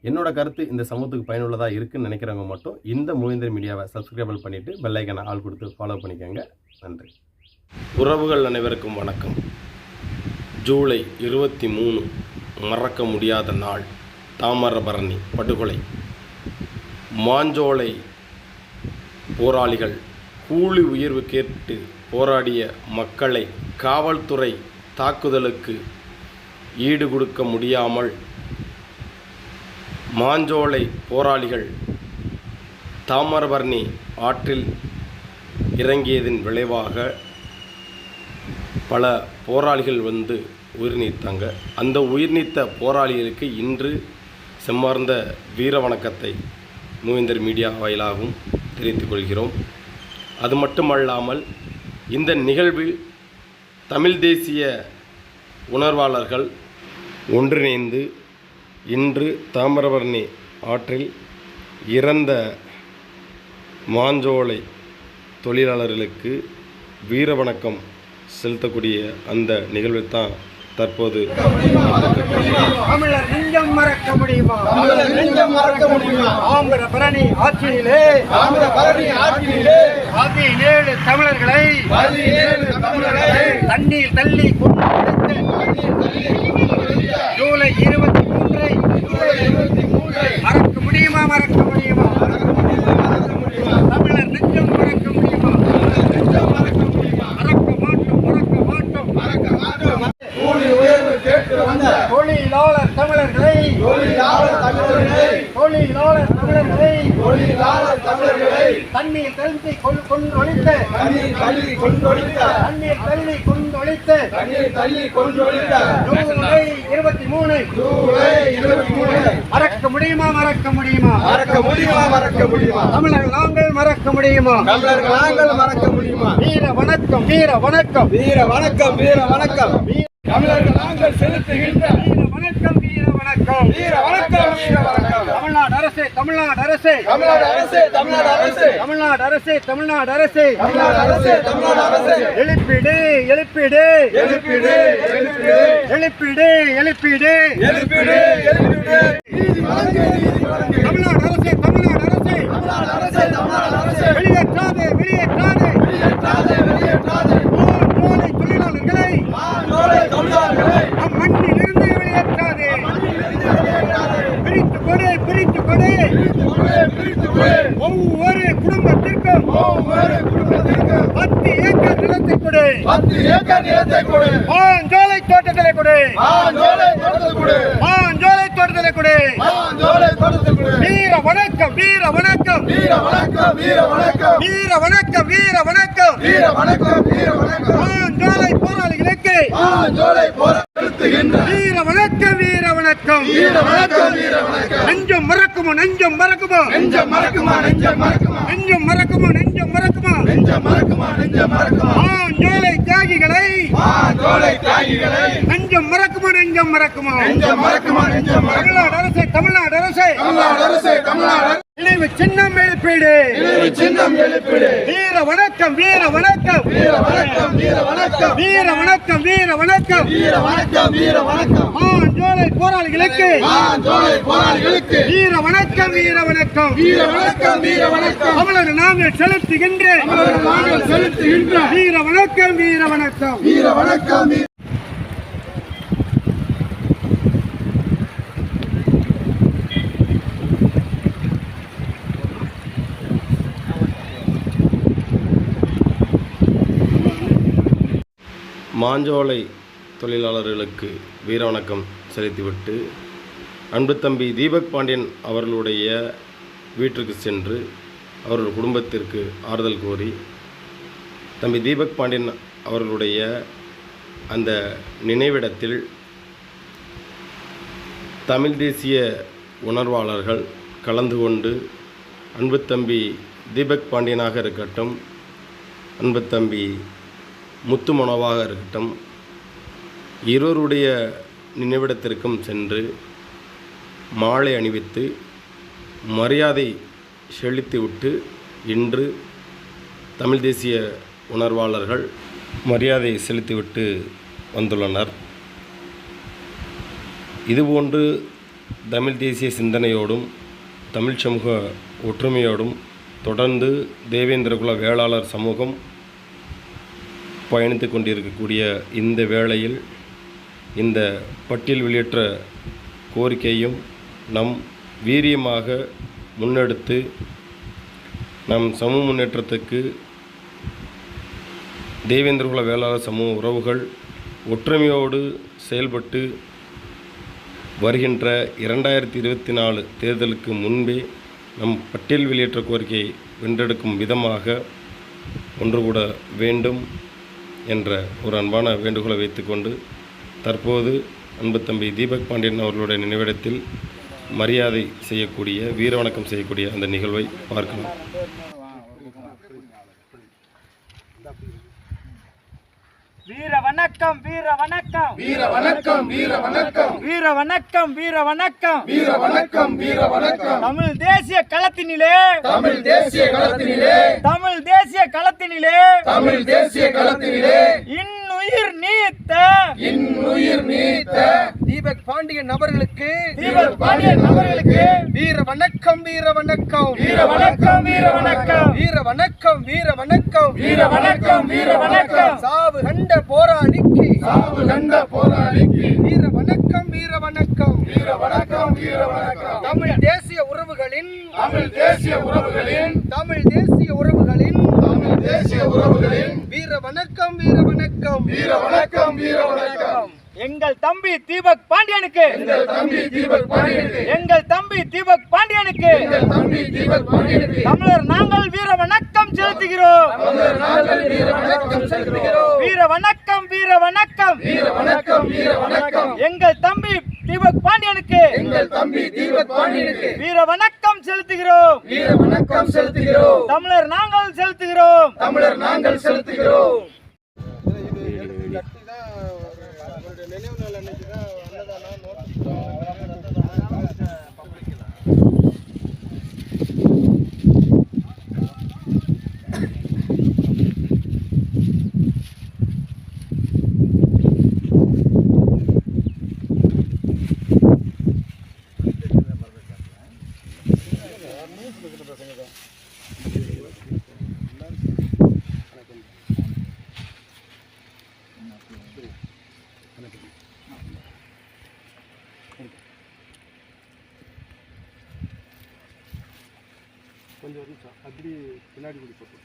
என்னோட கருத்து இந்த சமூகத்துக்கு பயனுள்ளதாக இருக்குன்னு நினைக்கிறவங்க மட்டும் இந்த மூவேந்தர் மீடியாவை சப்ஸ்கிரைபிள் பண்ணிவிட்டு பெல் ஐக்கனை ஆள் கொடுத்து ஃபாலோ பண்ணிக்கோங்க. நன்றி. உறவுகள் அனைவருக்கும் வணக்கம். ஜூலை 23 மறக்க முடியாத நாள். தாமிரபரணி படுகொலை. மாஞ்சோலை போராளிகள் கூலி உயர்வு கேட்டு போராடிய மக்களை காவல்துறை தாக்குதலுக்கு ஈடு கொடுக்க முடியாமல் மாஞ்சோலை போராளிகள் தாமிரபரணி ஆற்றில் இறங்கியதின் விளைவாக பல போராளிகள் உயிர் நீத்தாங்க. அந்த உயிர் நீத்த போராளிகளுக்கு இன்று செம்மார்ந்த வீர வணக்கத்தை மூவேந்தர் மீடியா வாயிலாகவும் தெரிவித்துக் கொள்கிறோம். அது மட்டுமல்லாமல் இந்த நிகழ்வில் தமிழ் தேசிய உணர்வாளர்கள் ஒன்றிணைந்து இன்று தாமிரபரணி ஆற்றில் இறந்த மாஞ்சோலை தொழிலாளர்களுக்கு வீர வணக்கம் செலுத்தக்கூடிய அந்த நிகழ்வில் தான் தற்போது தமிழர் நெஞ்சம் மறக்க முடியுமா? தாமிரபரணி ஆற்றிலே 17 தமிழர்களை தண்ணீர் தள்ளி ஜூலை 23 மறக்க முடியுமா? தமிழர் நெஞ்சம் மறக்க முடியுமா? தொழிலாளர் தமிழர்களை தண்ணீர் தள்ளி கொண்டொழித்த ஜூலை 23 மறக்க முடியுமா? தமிழர்கள் நாங்கள் மறக்க முடியுமா? வீர வணக்கம் தமிழர்கள் நாங்கள் செலுத்துகின்ற வீர வணக்கம் தமிழ்நாடு அரசே எழுப்பிடு தமிழ்நாடு அரசே வெளியேற்றாதே தொழிலாளர்களை அம்மண்ணிலிருந்து வெளியேற்றாதே. பிரித்து கொடு ஒவ்வொரு குடும்பத்திற்கும் 10 ஏக்கர் நிலத்தை கொடு. மாஞ்சோலை தோட்டத்திலே கொடு. வீர வணக்கம் மாஞ்சோலை போராளிகளுக்கு வீர வணக்கம். நெஞ்சம் மறக்குமோ? மாஞ்சோலை தியாகிகளை நெஞ்சம் மறக்குமோ? தமிழ்நாடு அரசே நினைவு சின்னம் எழுப்பிடு. வீர வணக்கம் மாஞ்சோலை போராளிகளுக்கு வீர வணக்கம் தமிழர் நாங்கள் செலுத்துகின்ற வீர வணக்கம். மாஞ்சோலை தொழிலாளர்களுக்கு வீர வணக்கம் செலுத்திவிட்டு அன்பு தம்பி தீபக் பாண்டியன் அவர்களுடைய வீட்டிற்கு சென்று அவர்கள் குடும்பத்திற்கு ஆறுதல் கோரி தம்பி தீபக் பாண்டியன் அவர்களுடைய அந்த நினைவிடத்தில் தமிழ் தேசிய உணர்வாளர்கள் கலந்து கொண்டு அன்பு தம்பி தீபக் பாண்டியனாக இருக்கட்டும், அன்பு தம்பி முத்துமனோவாக இருக்கட்டும், இருவருடைய நினைவிடத்திற்கும் சென்று மாலை அணிவித்து மரியாதை செலுத்திவிட்டு இன்று தமிழ் தேசிய உணர்வாளர்கள் மரியாதை செலுத்திவிட்டு வந்துள்ளனர். இதுபோன்று தமிழ் தேசிய சிந்தனையோடும் தமிழ் சமூக ஒற்றுமையோடும் தொடர்ந்து தேவேந்திரகுல வேளாளர் சமூகம் பயணித்து கொண்டிருக்கக்கூடிய இந்த வேளையில் இந்த பட்டியல் வெளியேற்ற கோரிக்கையும் நம் வீரியமாக முன்னெடுத்து நம் சமூக முன்னேற்றத்துக்கு தேவேந்திரகுல வேளாளர் சமூக உறவுகள் ஒற்றுமையோடு செயல்பட்டு வருகின்ற 2024 தேர்தலுக்கு முன்பே நம் பட்டியல் வெளியேற்ற கோரிக்கையை வென்றெடுக்கும் விதமாக ஒன்று கூட வேண்டும் என்ற ஒரு அன்பான வேண்டுகோளை வைத்துக்கொண்டு தற்போது அன்பு தம்பி தீபக் பாண்டியன் அவர்களுடைய நினைவிடத்தில் மரியாதை செய்யக்கூடிய வீரவணக்கம் செய்யக்கூடிய அந்த நிகழ்வை பார்க்கலாம். வீர வணக்கம் வீர வணக்கம் வீர வணக்கம் வீர வணக்கம் வீர வணக்கம் வீர வணக்கம் வீர வணக்கம் வீர வணக்கம் தமிழ் தேசிய களத்தினிலே தமிழ் தேசிய களத்தினிலே தமிழ் தேசிய களத்தினிலே தமிழ் தேசிய களத்தினிலே இன்னுயிர் நீத்த இன்னுயிர் நீத்த தீபக் பாண்டியன் அவர்களுக்கு தீபக் பாண்டியன் அவர்களுக்கு வீர வணக்கம் வீர வணக்கம் வீர வணக்கம் வீர வணக்கம் வீர வணக்கம் வீர வணக்கம் வீர வணக்கம் வீர வணக்கம் சாவு கண்ட போராளிக்கு சாவு கண்ட போராளிக்கு வீர வணக்கம் வீர வணக்கம் வீர வணக்கம் வீர வணக்கம் தமிழ் தேசிய உறவுகளின் தமிழ் தேசிய உறவுகளின் தமிழ் தேசிய உறவுகளின் தமிழ் தேசிய உறவுகளின் வீர வணக்கம் வீர வணக்கம் வீர வணக்கம் வீர வணக்கம் எங்கள் தம்பி தீபக் பாண்டியனுக்கு எங்கள் தம்பி தீபக் பாண்டியனுக்கு எங்கள் தம்பி தீபக் பாண்டியனுக்கு எங்கள் தம்பி தீபக் பாண்டியனுக்கு தமிழர் நாங்கள் வீர வணக்கம் செலுத்துகிறோம் தமிழர் நாங்கள் வீர வணக்கம் செலுத்துகிறோம் வீர வணக்கம் வீர வணக்கம் வீர வணக்கம் வீர வணக்கம் எங்கள் தம்பி தீபக் பாண்டியனுக்கு எங்கள் தம்பி தீபக் பாண்டியனுக்கு வீர வணக்கம் செலுத்துகிறோம் வீர வணக்கம் செலுத்துகிறோம் தமிழர் நாங்கள் செலுத்துகிறோம் தமிழர் நாங்கள் செலுத்துகிறோம் கொஞ்சம் நிமிஷம் அப்படி பின்னாடி கூடி போட்டு